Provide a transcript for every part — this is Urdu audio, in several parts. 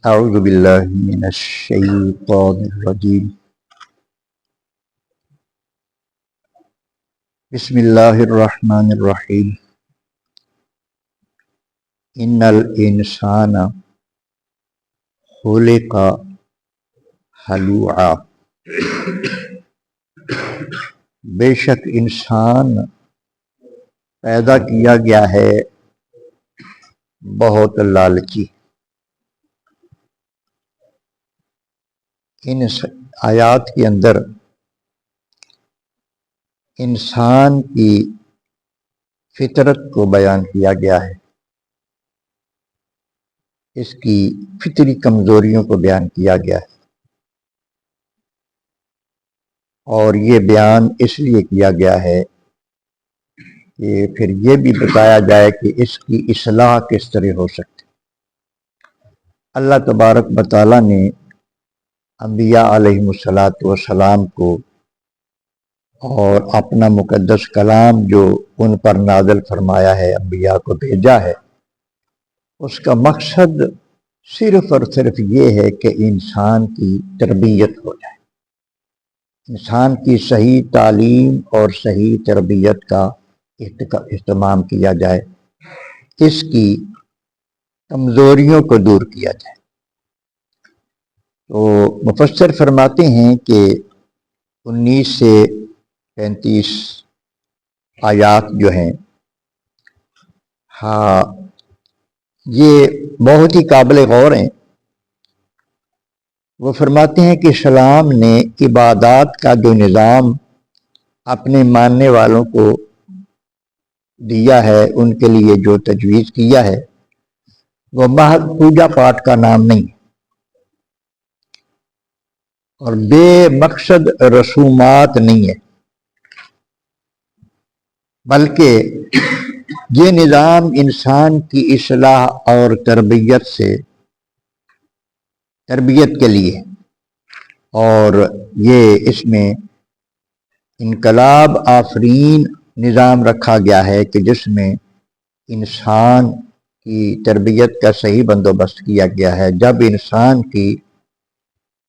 اعوذ باللہ من الشیطان الرجیم بسم اللہ الرحمن الرحیم ان الانسان خلق ہلوعا، بے شک انسان پیدا کیا گیا ہے بہت لالچی۔ ان آیات کے اندر انسان کی فطرت کو بیان کیا گیا ہے، اس کی فطری کمزوریوں کو بیان کیا گیا ہے، اور یہ بیان اس لیے کیا گیا ہے کہ پھر یہ بھی بتایا جائے کہ اس کی اصلاح کس طرح ہو سکتی۔ اللہ تبارک و تعالیٰ نے انبیاء علیہم السلام کو اور اپنا مقدس کلام جو ان پر نازل فرمایا ہے، انبیاء کو بھیجا ہے، اس کا مقصد صرف اور صرف یہ ہے کہ انسان کی تربیت ہو جائے، انسان کی صحیح تعلیم اور صحیح تربیت کا اہتمام کیا جائے، اس کی کمزوریوں کو دور کیا جائے۔ تو مفسر فرماتے ہیں کہ 19 سے 35 آیات جو ہیں، یہ بہت ہی قابل غور ہیں۔ وہ فرماتے ہیں کہ اسلام نے عبادات کا جو نظام اپنے ماننے والوں کو دیا ہے، ان کے لیے جو تجویز کیا ہے، وہ محض پوجا پاٹ کا نام نہیں ہے اور بے مقصد رسومات نہیں ہے، بلکہ یہ نظام انسان کی اصلاح اور تربیت کے لیے، اور یہ اس میں انقلاب آفرین نظام رکھا گیا ہے کہ جس میں انسان کی تربیت کا صحیح بندوبست کیا گیا ہے۔ جب انسان کی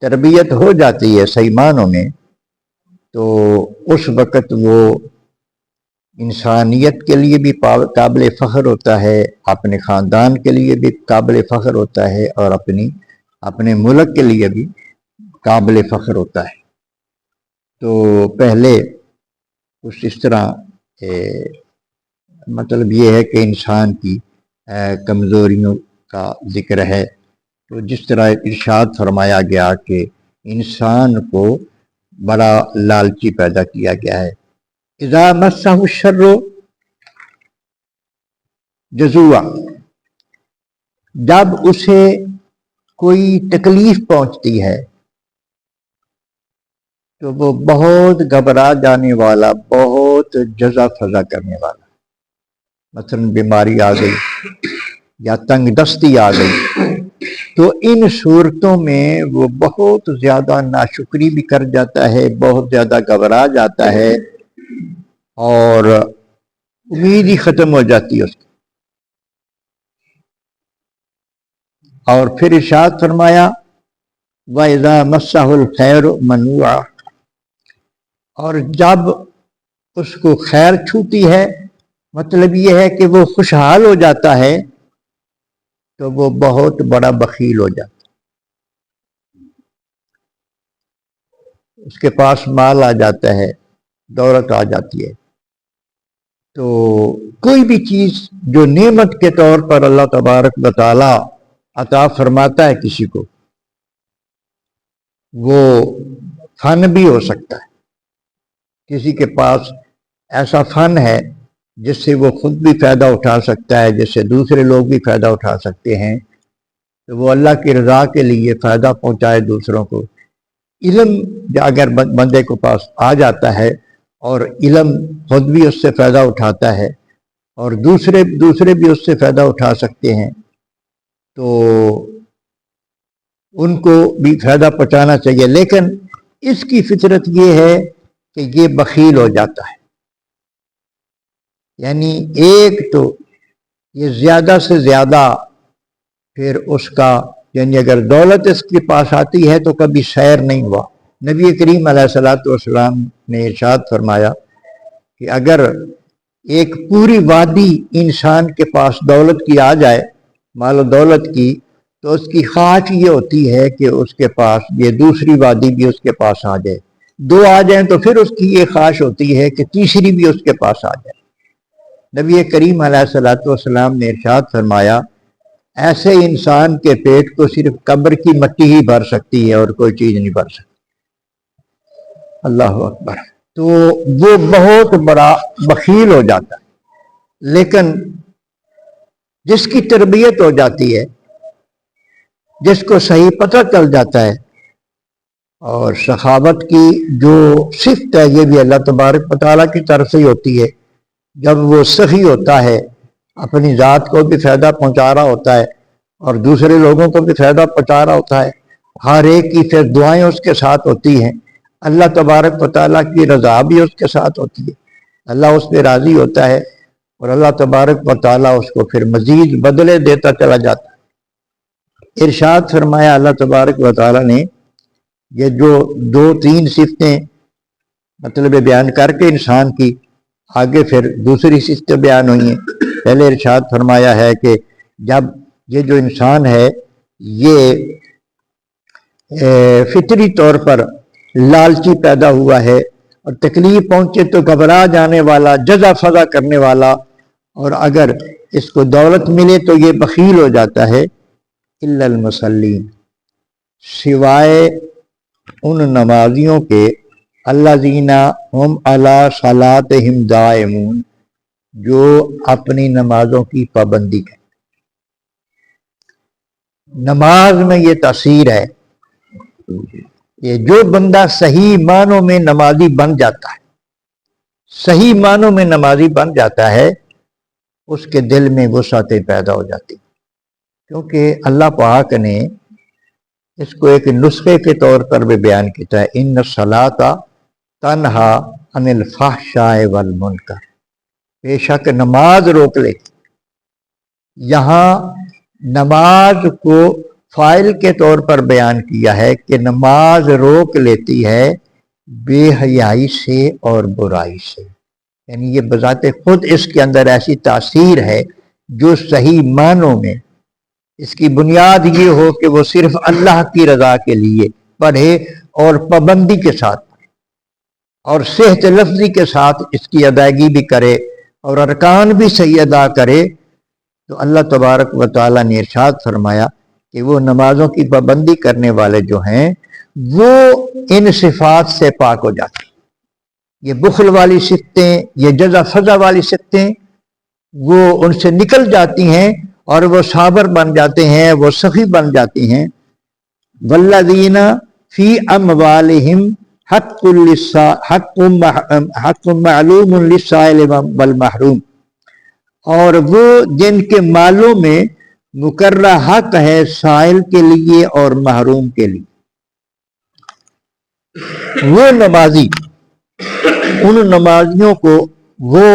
تربیت ہو جاتی ہے صحیح معنوں میں، تو اس وقت وہ انسانیت کے لیے بھی قابل فخر ہوتا ہے، اپنے خاندان کے لیے بھی قابل فخر ہوتا ہے، اور اپنے ملک کے لیے بھی قابل فخر ہوتا ہے۔ تو پہلے کچھ اس طرح مطلب یہ ہے کہ انسان کی کمزوریوں کا ذکر ہے، تو جس طرح ارشاد فرمایا گیا کہ انسان کو بڑا لالچی پیدا کیا گیا ہے۔ اذا مسہ الشر جزوعا، جب اسے کوئی تکلیف پہنچتی ہے تو وہ بہت گھبرا جانے والا، بہت جزا فضا کرنے والا، مثلا بیماری آ گئی یا تنگ دستی آ گئی، تو ان صورتوں میں وہ بہت زیادہ ناشکری بھی کر جاتا ہے، بہت زیادہ گھبرا جاتا ہے، اور امید ہی ختم ہو جاتی ہے اس کی۔ اور پھر ارشاد فرمایا وَإِذَا مَسَّهُ الْخَيْرُ مَنُوعًا، اور جب اس کو خیر چھوتی ہے، مطلب یہ ہے کہ وہ خوشحال ہو جاتا ہے، تو وہ بہت بڑا بخیل ہو جاتا ہے، اس کے پاس مال آ جاتا ہے، دولت آ جاتی ہے، تو کوئی بھی چیز جو نعمت کے طور پر اللہ تبارک و تعالی عطا فرماتا ہے کسی کو، وہ فن بھی ہو سکتا ہے۔ کسی کے پاس ایسا فن ہے جس سے وہ خود بھی فائدہ اٹھا سکتا ہے، جس سے دوسرے لوگ بھی فائدہ اٹھا سکتے ہیں، تو وہ اللہ کی رضا کے لیے فائدہ پہنچائے دوسروں کو۔ علم اگر بندے کو پاس آ جاتا ہے اور علم خود بھی اس سے فائدہ اٹھاتا ہے اور دوسرے بھی اس سے فائدہ اٹھا سکتے ہیں، تو ان کو بھی فائدہ پہنچانا چاہیے، لیکن اس کی فطرت یہ ہے کہ یہ بخیل ہو جاتا ہے، یعنی ایک تو یہ زیادہ سے زیادہ پھر اس کا یعنی اگر دولت اس کے پاس آتی ہے تو کبھی سیر نہیں ہوا۔ نبی کریم علیہ الصلوۃ والسلام نے ارشاد فرمایا کہ اگر ایک پوری وادی انسان کے پاس دولت کی آ جائے، مال و دولت کی، تو اس کی خواہش یہ ہوتی ہے کہ اس کے پاس یہ دوسری وادی بھی اس کے پاس آ جائے، دو آ جائیں تو پھر اس کی یہ خواہش ہوتی ہے کہ تیسری بھی اس کے پاس آ جائے۔ نبی کریم علیہ الصلوۃ والسلام نے ارشاد فرمایا ایسے انسان کے پیٹ کو صرف قبر کی مٹی ہی بھر سکتی ہے اور کوئی چیز نہیں بھر سکتی۔ اللہ اکبر۔ تو وہ بہت بڑا بخیل ہو جاتا ہے، لیکن جس کی تربیت ہو جاتی ہے، جس کو صحیح پتہ چل جاتا ہے، اور سخاوت کی جو صفت ہے یہ بھی اللہ تبارک و تعالیٰ کی طرف سے ہی ہوتی ہے۔ جب وہ سخی ہوتا ہے، اپنی ذات کو بھی فائدہ پہنچا رہا ہوتا ہے اور دوسرے لوگوں کو بھی فائدہ پہنچا رہا ہوتا ہے، ہر ایک کی پھر دعائیں اس کے ساتھ ہوتی ہیں، اللہ تبارک و تعالیٰ کی رضا بھی اس کے ساتھ ہوتی ہے، اللہ اس پہ راضی ہوتا ہے اور اللہ تبارک و تعالیٰ اس کو پھر مزید بدلے دیتا چلا جاتا ہے۔ ارشاد فرمایا اللہ تبارک و تعالیٰ نے، یہ جو دو تین صفتیں مطلب بیان کر کے انسان کی، آگے پھر دوسری صفتیں بیان ہوئی ہیں۔ پہلے ارشاد فرمایا ہے کہ جب یہ جو انسان ہے یہ فطری طور پر لالچی پیدا ہوا ہے اور تکلیف پہنچے تو گھبرا جانے والا، جزا فضا کرنے والا، اور اگر اس کو دولت ملے تو یہ بخیل ہو جاتا ہے، الا المصلین، سوائے ان نمازیوں کے، الذین هم علی صلاتہم دائمون، جو اپنی نمازوں کی پابندی کریں۔ نماز میں یہ تاثیر ہے کہ جو بندہ صحیح معنوں میں نمازی بن جاتا ہے، صحیح معنوں میں نمازی بن جاتا ہے، اس کے دل میں وسعتیں پیدا ہو جاتی، کیونکہ اللہ پاک نے اس کو ایک نسخے کے طور پر بھی بیان کیا ہے، ان الصلاۃ تنہا عن الفحشاء والمنکر، بے شک نماز روک لیتی۔ یہاں نماز کو فاعل کے طور پر بیان کیا ہے کہ نماز روک لیتی ہے بے حیائی سے اور برائی سے، یعنی یہ بذات خود اس کے اندر ایسی تاثیر ہے جو صحیح معنوں میں اس کی بنیاد یہ ہو کہ وہ صرف اللہ کی رضا کے لیے پڑھے اور پابندی کے ساتھ اور صحت لفظی کے ساتھ اس کی ادائیگی بھی کرے اور ارکان بھی صحیح ادا کرے، تو اللہ تبارک و تعالیٰ نے ارشاد فرمایا کہ وہ نمازوں کی پابندی کرنے والے جو ہیں وہ ان صفات سے پاک ہو جاتے ہیں۔ یہ بخل والی صفتیں، یہ جزا فضا والی صفتیں، وہ ان سے نکل جاتی ہیں اور وہ صابر بن جاتے ہیں، وہ سخی بن جاتی ہیں۔ والذین فی اموالہم حق معلوم للسائل والمحروم، اور وہ جن کے مالوں میں مقررہ حق ہے سائل کے لیے اور محروم کے لیے، وہ نمازی، ان نمازیوں کو وہ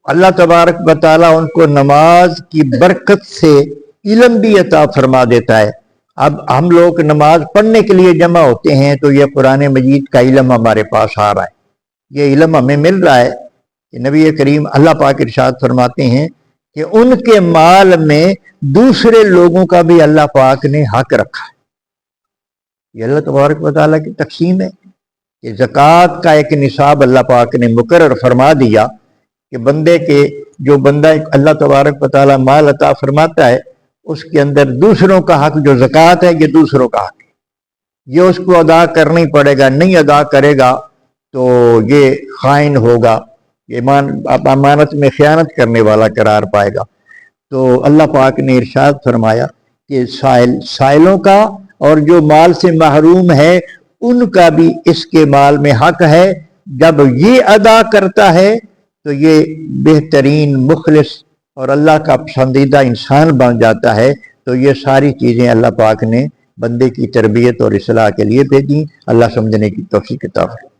اللہ تبارک و تعالیٰ ان کو نماز کی برکت سے علم بھی عطا فرما دیتا ہے۔ اب ہم لوگ نماز پڑھنے کے لیے جمع ہوتے ہیں تو یہ قرآن مجید کا علم ہمارے پاس آ رہا ہے، یہ علم ہمیں مل رہا ہے کہ نبی کریم اللہ پاک ارشاد فرماتے ہیں کہ ان کے مال میں دوسرے لوگوں کا بھی اللہ پاک نے حق رکھا ہے۔ یہ اللہ تبارک و تعالیٰ کی تقسیم ہے کہ زکوٰۃ کا ایک نصاب اللہ پاک نے مقرر فرما دیا کہ بندے کے، جو بندہ اللہ تبارک و تعالیٰ مال عطا فرماتا ہے اس کے اندر دوسروں کا حق جو زکوٰۃ ہے یہ دوسروں کا حق ہے، یہ اس کو ادا کرنا ہی پڑے گا، نہیں ادا کرے گا تو یہ خائن ہوگا، یہ امانت میں خیانت کرنے والا قرار پائے گا۔ تو اللہ پاک نے ارشاد فرمایا کہ سائلوں کا اور جو مال سے محروم ہے ان کا بھی اس کے مال میں حق ہے، جب یہ ادا کرتا ہے تو یہ بہترین مخلص اور اللہ کا پسندیدہ انسان بن جاتا ہے۔ تو یہ ساری چیزیں اللہ پاک نے بندے کی تربیت اور اصلاح کے لیے بھیجی۔ اللہ سمجھنے کی توفیق عطا فرمائے۔